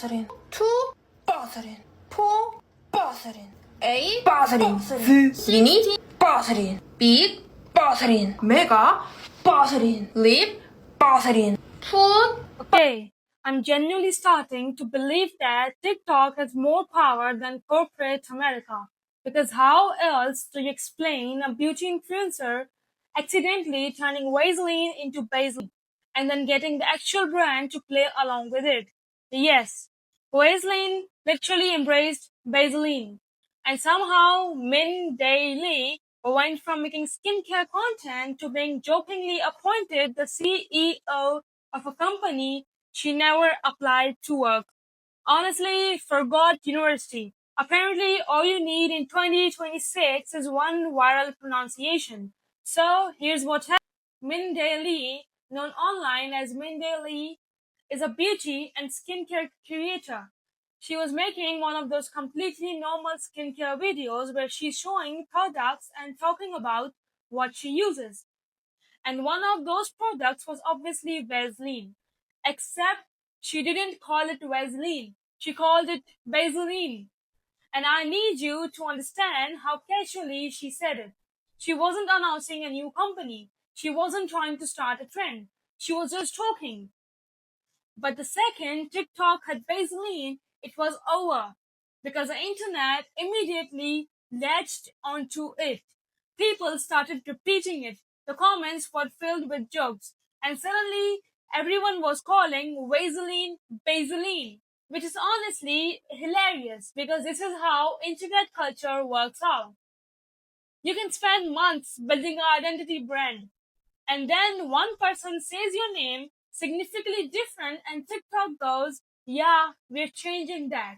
Vaseline. 2 Vaseline. 4 Vaseline. 8 Vaseline. Skinny Vaseline. Big Vaseline. Mega Vaseline. Lip Vaseline. Food. Okay, I'm genuinely starting to believe that TikTok has more power than corporate America. Because how else do you explain a beauty influencer accidentally turning Vaseline into Vaseline and then getting the actual brand to play along with it? Yes, Vaseline literally embraced Vaseline. And somehow Min Daily went from making skincare content to being jokingly appointed the CEO of a company she never applied to work. Honestly, forgot university. Apparently, all you need in 2026 is one viral pronunciation. So, here's what happened. Min Daily, known online as Min Daily, is a beauty and skincare creator. She was making one of those completely normal skincare videos where she's showing products and talking about what she uses. And one of those products was obviously Vaseline. Except she didn't call it Vaseline. She called it Vaseline. And I need you to understand how casually she said it. She wasn't announcing a new company. She wasn't trying to start a trend. She was just talking. But the second TikTok had Vaseline, it was over. Because the internet immediately latched onto it. People started repeating it. The comments were filled with jokes. And suddenly, everyone was calling Vaseline Vaseline. Which is honestly hilarious because this is how internet culture works out. You can spend months building an identity brand, and then one person says your name significantly different, and TikTok goes, yeah, we're changing that.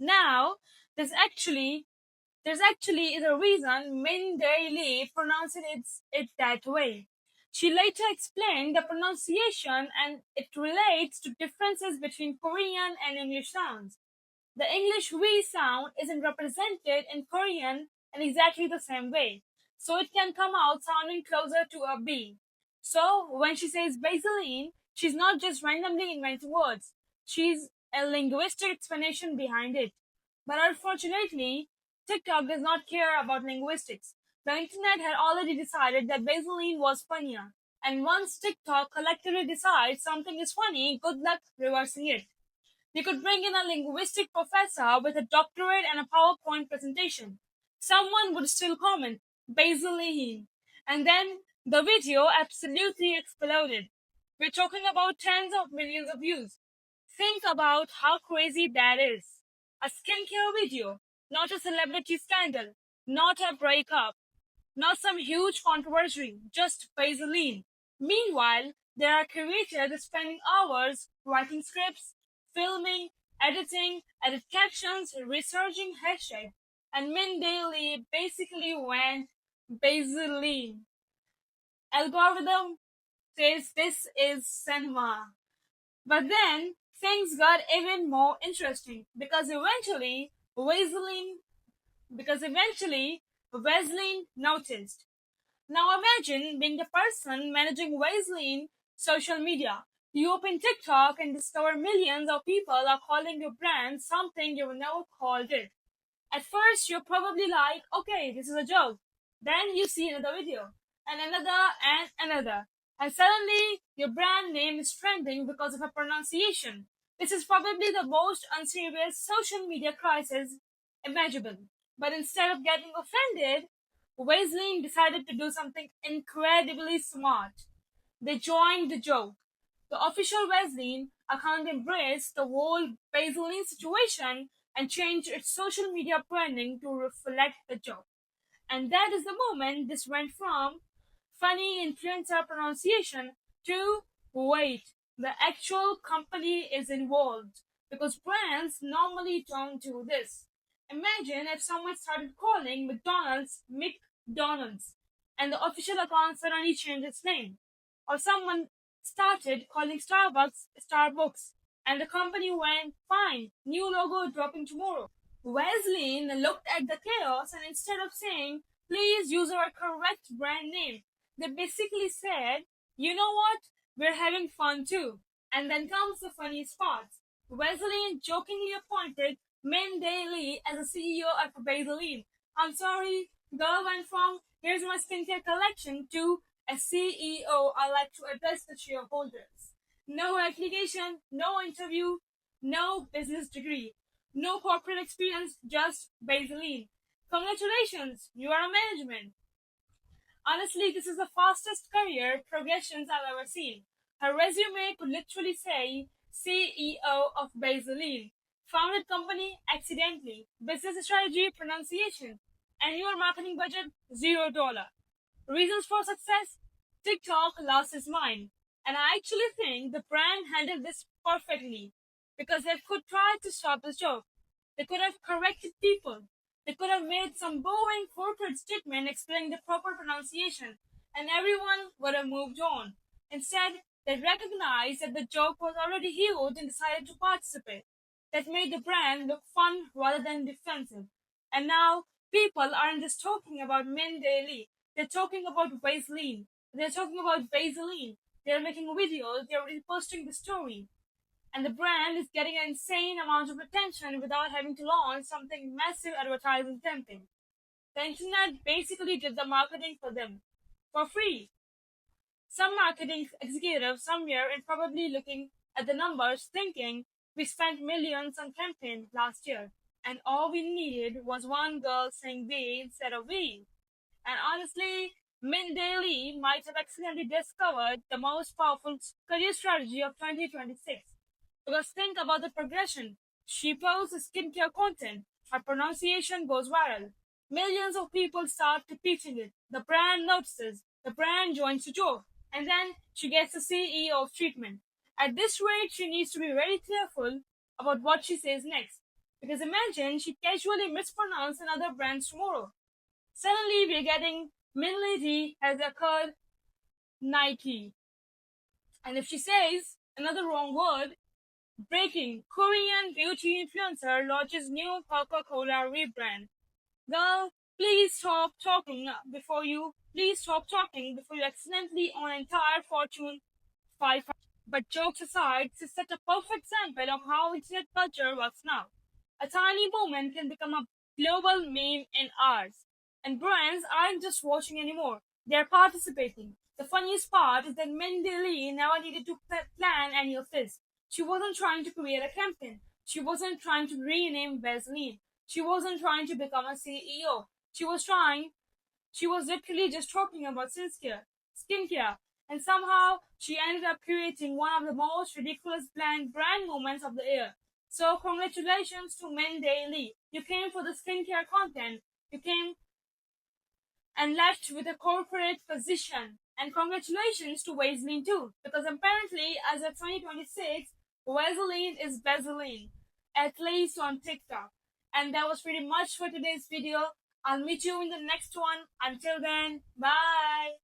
Now, there's actually is a reason Min Daily pronounces it that way. She later explained the pronunciation and it relates to differences between Korean and English sounds. The English V sound isn't represented in Korean in exactly the same way, so it can come out sounding closer to a B. So when she says Vaseline, she's not just randomly inventing words. She's a linguistic explanation behind it. But unfortunately, TikTok does not care about linguistics. The internet had already decided that Vaseline was funnier. And once TikTok collectively decides something is funny, good luck reversing it. They could bring in a linguistic professor with a doctorate and a PowerPoint presentation. Someone would still comment, Vaseline. And then the video absolutely exploded. We're talking about tens of millions of views. Think about how crazy that is. A skincare video, not a celebrity scandal, not a breakup, not some huge controversy, just Vaseline. Meanwhile, there are creators spending hours writing scripts, filming, editing, edit captions, researching hashtags, and Min Daily basically went Vaseline. Algorithm says this is cinema. But then things got even more interesting because eventually Vaseline noticed. Now imagine being the person managing Vaseline social media. You open TikTok and discover millions of people are calling your brand something you've never called it. At first, you're probably like, okay, this is a joke. Then you see another video, and another. And suddenly, your brand name is trending because of a pronunciation. This is probably the most unserious social media crisis imaginable. But instead of getting offended, Vaseline decided to do something incredibly smart. They joined the joke. The official Vaseline account embraced the whole Vaseline situation and changed its social media branding to reflect the joke. And that is the moment this went from funny influencer pronunciation to wait, the actual company is involved. Because brands normally don't do this. Imagine if someone started calling McDonald's McDonald's and the official account suddenly changed its name. Or someone started calling Starbucks Starbucks and the company went, fine, new logo dropping tomorrow. Vaseline looked at the chaos and instead of saying, please use our correct brand name, they basically said, you know what? We're having fun too. And then comes the funniest part. Vaseline jokingly appointed Min Daly as the CEO of Vaseline. I'm sorry, girl went from here's my skincare collection to as CEO. I like to address the shareholders. No application, no interview, no business degree, no corporate experience, just Vaseline. Congratulations, you are a management. Honestly, this is the fastest career progressions I've ever seen. Her resume could literally say CEO of Vaseline, founded company accidentally, business strategy pronunciation, annual marketing budget $0. Reasons for success? TikTok lost its mind. And I actually think the brand handled this perfectly because they could try to stop the joke. They could have corrected people. They could have made some boring corporate statement explaining the proper pronunciation, and everyone would have moved on. Instead, they recognized that the joke was already huge and decided to participate. That made the brand look fun rather than defensive. And now, people aren't just talking about Min Daily. They're talking about Vaseline. They're talking about Vaseline. They're making videos. They're reposting the story. And the brand is getting an insane amount of attention without having to launch something massive advertising campaign. The internet basically did the marketing for them for free. Some marketing executive somewhere is probably looking at the numbers thinking we spent millions on campaign last year and all we needed was one girl saying we instead of we. And honestly, Min Daly might have accidentally discovered the most powerful career strategy of 2026. Because think about the progression. She posts skincare content, her pronunciation goes viral. Millions of people start repeating it. The brand notices, the brand joins the joke, and then she gets the CEO treatment. At this rate, she needs to be very careful about what she says next. Because imagine she casually mispronounced another brand tomorrow. Suddenly we're getting Minlady has occurred Nike. And if she says another wrong word, breaking Korean beauty influencer launches new Coca-Cola rebrand. Girl, please stop talking before you accidentally own an entire Fortune 500. But jokes aside, this is such a perfect example of how internet culture works now. A tiny moment can become a global meme in hours. And brands aren't just watching anymore, they're participating. The funniest part is that Mindy Lee never needed to plan any of this. She wasn't trying to create a campaign. She wasn't trying to rename Vaseline. She wasn't trying to become a CEO. She was literally just talking about skincare, and somehow she ended up creating one of the most ridiculous brand moments of the year. So congratulations to Min Daily. You came for the skincare content. You came and left with a corporate position. And congratulations to Vaseline too, because apparently as of 2026, Vaseline is Vaseline, at least on TikTok. And that was pretty much for today's video. I'll meet you in the next one. Until then, bye!